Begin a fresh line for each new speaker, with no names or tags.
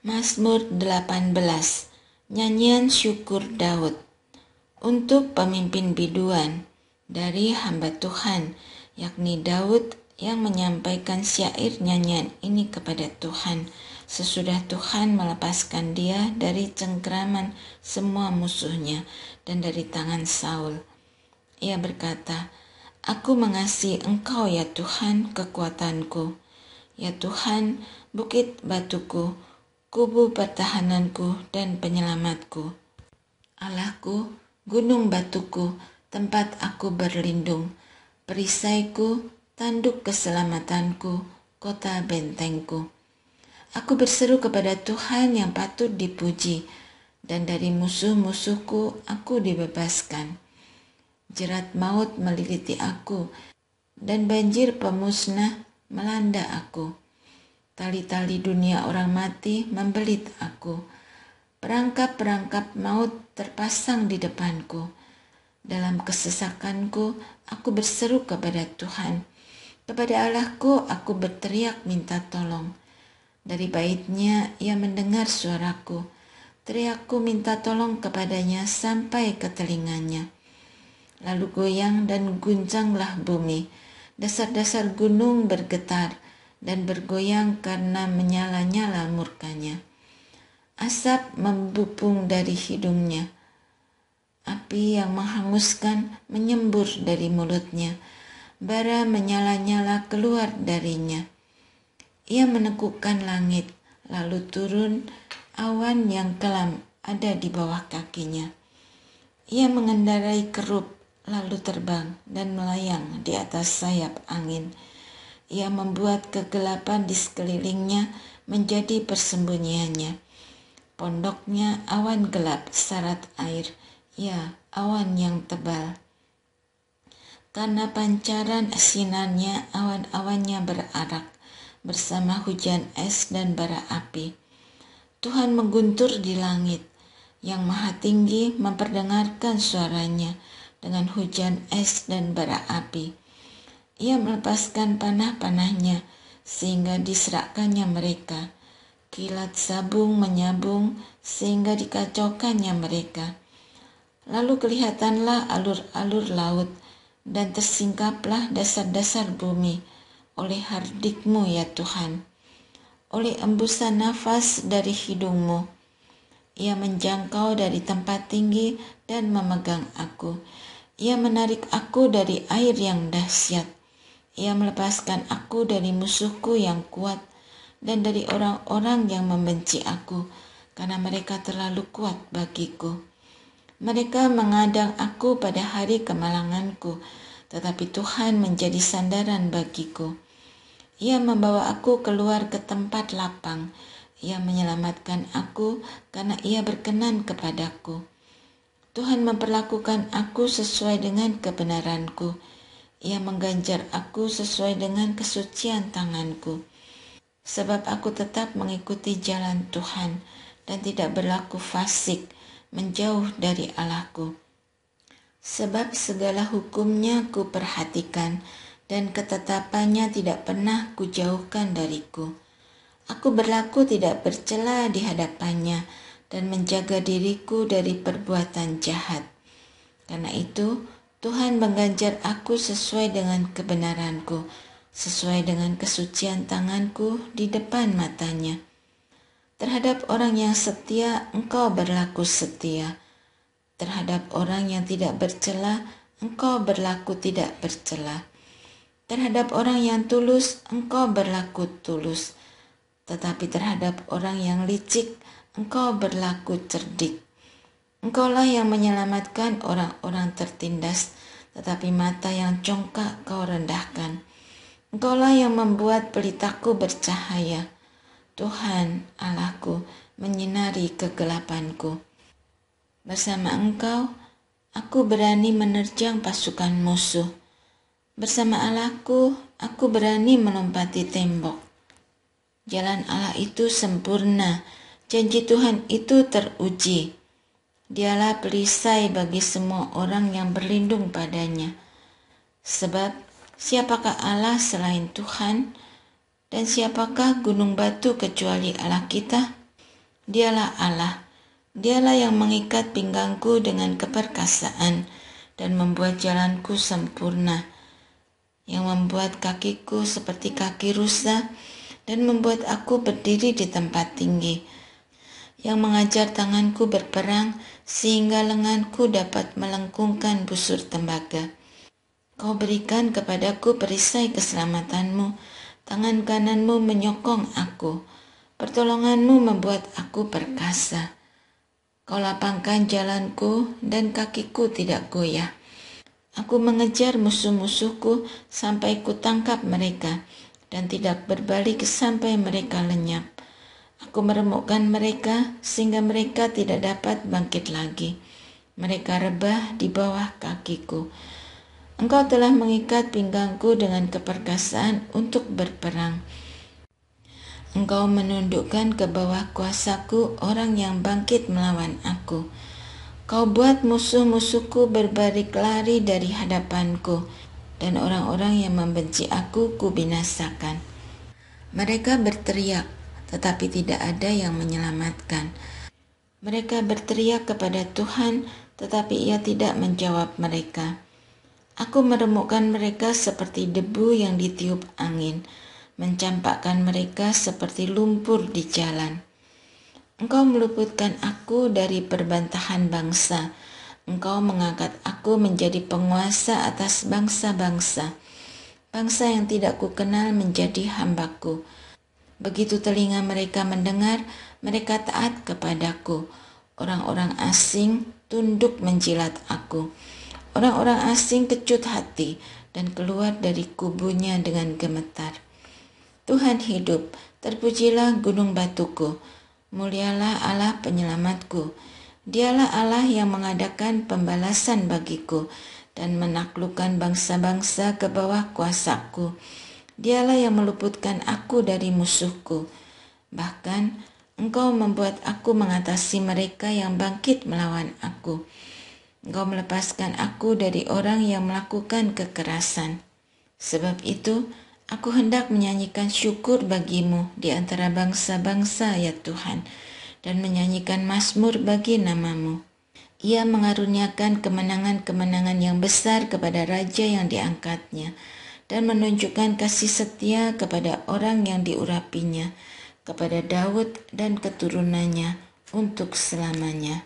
Mazmur 18, Nyanyian Syukur Daud. Untuk pemimpin biduan dari hamba Tuhan, yakni Daud yang menyampaikan syair nyanyian ini kepada Tuhan, sesudah Tuhan melepaskan dia dari cengkraman semua musuhnya dan dari tangan Saul. Ia berkata, "Aku mengasihi Engkau ya Tuhan, kekuatanku. Ya Tuhan, bukit batuku, kubu pertahananku dan penyelamatku. Allahku, gunung batuku, tempat aku berlindung, perisaiku, tanduk keselamatanku, kota bentengku. Aku berseru kepada Tuhan yang patut dipuji, dan dari musuh-musuhku aku dibebaskan. Jerat maut meliliti aku, dan banjir pemusnah melanda aku. Tali-tali dunia orang mati membelit aku. Perangkap-perangkap maut terpasang di depanku. Dalam kesesakanku, aku berseru kepada Tuhan. Kepada Allahku, aku berteriak minta tolong. Dari baitnya, ia mendengar suaraku. Teriakku minta tolong kepadanya sampai ke telinganya. Lalu goyang dan guncanglah bumi. Dasar-dasar gunung bergetar dan bergoyang karena menyala-nyala murkanya. Asap membubung dari hidungnya. Api yang menghanguskan menyembur dari mulutnya. Bara menyala-nyala keluar darinya. Ia menekukkan langit, lalu turun awan yang kelam ada di bawah kakinya. Ia mengendarai kerub, lalu terbang dan melayang di atas sayap angin. Ia membuat kegelapan di sekelilingnya menjadi persembunyiannya. Pondoknya awan gelap syarat air, ya awan yang tebal. Karena pancaran sinarnya awan-awannya berarak bersama hujan es dan bara api. Tuhan mengguntur di langit, yang maha tinggi memperdengarkan suaranya dengan hujan es dan bara api. Ia melepaskan panah-panahnya sehingga diserakkannya mereka. Kilat sabung menyabung sehingga dikacaukannya mereka. Lalu kelihatanlah alur-alur laut dan tersingkaplah dasar-dasar bumi oleh hardikmu ya Tuhan. Oleh embusan nafas dari hidungmu. Ia menjangkau dari tempat tinggi dan memegang aku. Ia menarik aku dari air yang dahsyat. Ia melepaskan aku dari musuhku yang kuat dan dari orang-orang yang membenci aku, karena mereka terlalu kuat bagiku. Mereka mengadang aku pada hari kemalanganku, tetapi Tuhan menjadi sandaran bagiku. Ia membawa aku keluar ke tempat lapang. Ia menyelamatkan aku karena ia berkenan kepadaku. Tuhan memperlakukan aku sesuai dengan kebenaranku. Ia mengganjar aku sesuai dengan kesucian tanganku. Sebab aku tetap mengikuti jalan Tuhan dan tidak berlaku fasik, menjauh dari Allahku. Sebab segala hukumnya ku perhatikan dan ketetapannya tidak pernah kujauhkan dariku. Aku berlaku tidak bercela di hadapannya dan menjaga diriku dari perbuatan jahat. Karena itu, Tuhan mengganjar aku sesuai dengan kebenaranku, sesuai dengan kesucian tanganku di depan matanya. Terhadap orang yang setia, Engkau berlaku setia. Terhadap orang yang tidak bercela, Engkau berlaku tidak bercela. Terhadap orang yang tulus, Engkau berlaku tulus. Tetapi terhadap orang yang licik, Engkau berlaku cerdik. Engkaulah yang menyelamatkan orang-orang tertindas, tetapi mata yang congkak Kau rendahkan. Engkaulah yang membuat pelitaku bercahaya. Tuhan, Allahku, menyinari kegelapanku. Bersama Engkau, aku berani menerjang pasukan musuh. Bersama Allahku, aku berani melompati tembok. Jalan Allah itu sempurna, janji Tuhan itu teruji. Dialah perisai bagi semua orang yang berlindung padanya. Sebab siapakah Allah selain Tuhan, dan siapakah gunung batu kecuali Allah kita? Dialah Allah. Dialah yang mengikat pinggangku dengan keperkasaan dan membuat jalanku sempurna, yang membuat kakiku seperti kaki rusa dan membuat aku berdiri di tempat tinggi, yang mengajar tanganku berperang sehingga lenganku dapat melengkungkan busur tembaga. Kau berikan kepadaku perisai keselamatanmu, tangan kananmu menyokong aku, pertolonganmu membuat aku perkasa. Kau lapangkan jalanku dan kakiku tidak goyah. Aku mengejar musuh-musuhku sampai kutangkap mereka dan tidak berbalik sampai mereka lenyap. Aku meremukkan mereka sehingga mereka tidak dapat bangkit lagi. Mereka rebah di bawah kakiku. Engkau telah mengikat pinggangku dengan keperkasaan untuk berperang. Engkau menundukkan ke bawah kuasaku orang yang bangkit melawan aku. Kau buat musuh-musuhku berbalik lari dari hadapanku, dan orang-orang yang membenci aku kubinasakan. Mereka berteriak, tetapi tidak ada yang menyelamatkan. Mereka berteriak kepada Tuhan, tetapi Ia tidak menjawab mereka. Aku meremukkan mereka seperti debu yang ditiup angin, mencampakkan mereka seperti lumpur di jalan. Engkau meluputkan aku dari perbantahan bangsa. Engkau mengangkat aku menjadi penguasa atas bangsa-bangsa. Bangsa yang tidak kukenal menjadi hambaku. Begitu telinga mereka mendengar, mereka taat kepadaku. Orang-orang asing tunduk menjilat aku. Orang-orang asing kecut hati dan keluar dari kubunya dengan gemetar. Tuhan hidup, terpujilah gunung batuku. Mulialah Allah penyelamatku. Dialah Allah yang mengadakan pembalasan bagiku dan menaklukkan bangsa-bangsa ke bawah kuasaku. Dialah yang meluputkan aku dari musuhku. Bahkan Engkau membuat aku mengatasi mereka yang bangkit melawan aku. Engkau melepaskan aku dari orang yang melakukan kekerasan. Sebab itu, aku hendak menyanyikan syukur bagimu di antara bangsa-bangsa, ya Tuhan, dan menyanyikan mazmur bagi namamu. Ia mengaruniakan kemenangan-kemenangan yang besar kepada raja yang diangkatnya, dan menunjukkan kasih setia kepada orang yang diurapinya, kepada Daud dan keturunannya untuk selamanya.